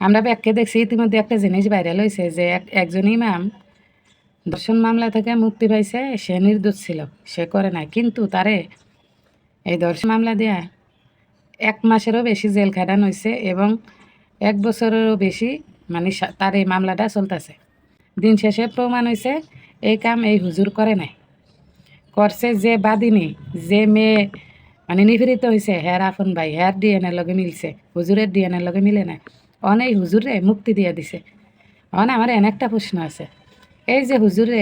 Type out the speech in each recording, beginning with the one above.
আমরা ব্যাগকে দেখছি ইতিমধ্যে একটা জিনিস ভাইরাল হয়েছে যে একজন ইমাম ধর্ষণ মামলা থেকে মুক্তি পাইছে। সে নির্দোষ ছিল, সে করে নাই, কিন্তু তারে এই ধর্ষণ মামলা দেয়া 1 মাসেরও বেশি জেল খাটানো হয়েছে এবং 1 বছরেরও বেশি মানে তার এই মামলাটা চলতেছে। দিন শেষে প্রমাণ হয়েছে এই কাম এই হুজুর করে নাই, করছে যে বাদিনী, যে মেয়ে মানে নিপীড়িত হয়েছে, হ্যার আপন ভাই, হ্যার ডিএনএর লগে মিলছে, হুজুরের ডিএনএর লগে মিলে নাই, অনেক হুজুরে মুক্তি দিয়ে দিছে। আমার একটা প্রশ্ন আছে, এই যে হুজুরে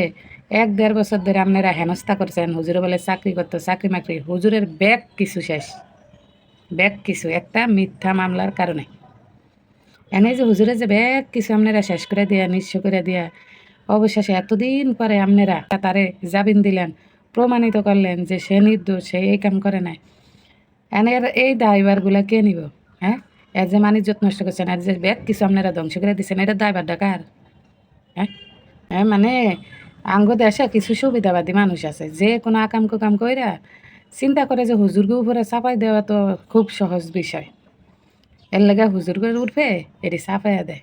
1-1.5 বছর ধরে আপনারা হেনস্থা করছেন, হুজুরে বলে চাকরি করতো, চাকরি মাকরি, হুজুরের ব্যাগ কিছু শেষ, ব্যাগ কিছু একটা মিথ্যা মামলার কারণে। এনে যে হুজুরে যে ব্যাগ কিছু আপনারা শেষ করে দিয়া, নিঃস্ব করে দিয়া, অবশেষে এতদিন পরে আপনারা তারে জামিন দিলেন, প্রমাণিত করলেন যে সে নির্দোষ, সে এই কাম করে নাই। এনের এই দায়ভারগুলা কে নিব? হ্যাঁ, এর যে মানিজ্যত নষ্ট করছেন, এর যে ব্যাগ কিছু আপনারা ধ্বংস করে দিচ্ছেন, এটার দায়ভার ডাকার? হ্যাঁ, হ্যাঁ, মানে আঙ্গ দেশে কিছু সুবিধাবাদী মানুষ আছে, যে কোনো আকাম কুকাম কইরা চিন্তা করে যে হুজুরকে উপরে চাপাই দেওয়া তো খুব সহজ বিষয়, এর লেগে হুজুরকে উঠবে এটি চাপাইয়া দেয়।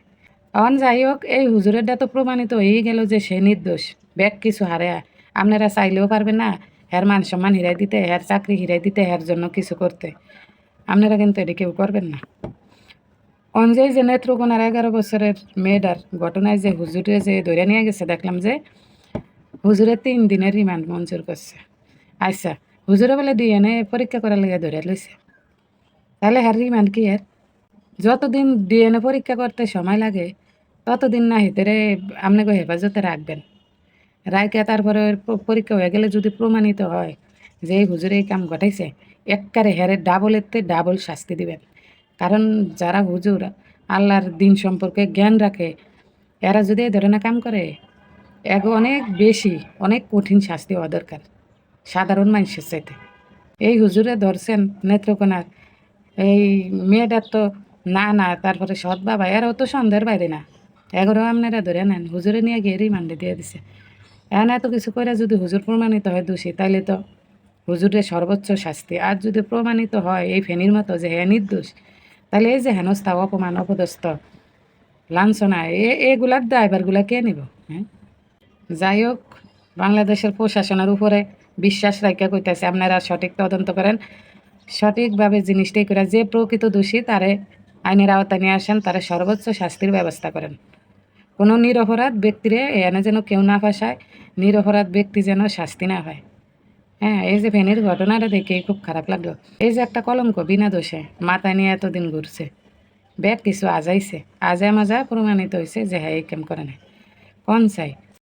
অন যাই হোক, এই হুজুরেরটা তো প্রমাণিত হয়েই গেল যে সে নির্দোষ, ব্যাগ কিছু হারে। আপনারা চাইলেও পারবেন না হ্যার মান সম্মান হিরাই দিতে, হ্যার চাকরি হিরাই দিতে, হ্যার জন্য কিছু করতে। আপনারা কিন্তু এটি কেউ করবেন না। অঞ্জয় যে নেত্রকোনার 11 বছরের মেয়েটার ঘটনায় যে হুজুরে যে ধরে নিয়ে গেছে, দেখলাম যে হুজুরের 3 দিনের রিমান্ড মঞ্জুর করছে। আচ্ছা, হুজুরে বলে ডিএনএ পরীক্ষা করার লেগে ধরে লইছে, তাহলে হ্যার রিমান্ড কি? এর যতদিন ডিএনএ পরীক্ষা করতে সময় লাগে ততদিন না হিতেরে আপনাকে হেফাজতে রাখবেন, রায়কে তারপরে পরীক্ষা হয়ে গেলে যদি প্রমাণিত হয় যে এই হুজুরে এই কাম ঘটাইছে, একবারে হেরে ডাবলেতে ডাবল শাস্তি দিবেন। কারণ যারা হুজুর আল্লাহর দিন সম্পর্কে জ্ঞান রাখে, এরা যদি এই ধরনের কাম করে, এগো অনেক বেশি, অনেক কঠিন শাস্তি হওয়া দরকার সাধারণ মানুষের চাইতে। এই হুজুরে ধরছেন নেত্রকোনার, এই মেয়েটার তো না তারপরে সৎ বাবা, এরাও তো সন্দেহের বাইরে না, এগারো আপনারা ধরে নেন, হুজুরে নিয়ে গিয়ে রিমান্ডে দিয়ে দিছে। এখন এত কিছু করে যদি হুজুর প্রমাণিত হয় দোষী, তাইলে তো হুজুরের সর্বোচ্চ শাস্তি। আর যদি প্রমাণিত হয় এই ফেনীর মতো যে হ্যাঁ নির্দোষ, তাহলে এই যে হেনস্থা, অপমান, অপদস্থ, লাঞ্ছনা, এগুলার দায়ভারগুলা কে নিব? হ্যাঁ, যাই হোক, বাংলাদেশের প্রশাসনের উপরে বিশ্বাস রাখা কইতাছে আপনারা সঠিক তদন্ত করেন, সঠিকভাবে জিনিসটাই করে যে প্রকৃত দোষী তারে আইনের আওতায় নিয়ে আসেন, তারা সর্বোচ্চ শাস্তির ব্যবস্থা করেন। কোনো নিরপরাধ ব্যক্তিরে এনে যেন কেউ না ফাঁসায়, নিরপরাধ ব্যক্তি যেন শাস্তি না হয়। হ্যাঁ, এই যে ফেনীর ঘটনাটা দেখে খুব খারাপ লাগলো। এই যে একটা কলঙ্ক বিনা দোষে মাথায় নিয়ে এতদিন ঘুরছে, ব্যাগ কিছু আজাইছে, আজা মাজা প্রমাণিত হয়েছে যে হ্যাঁ এই কেম করে নাই। কোন চাই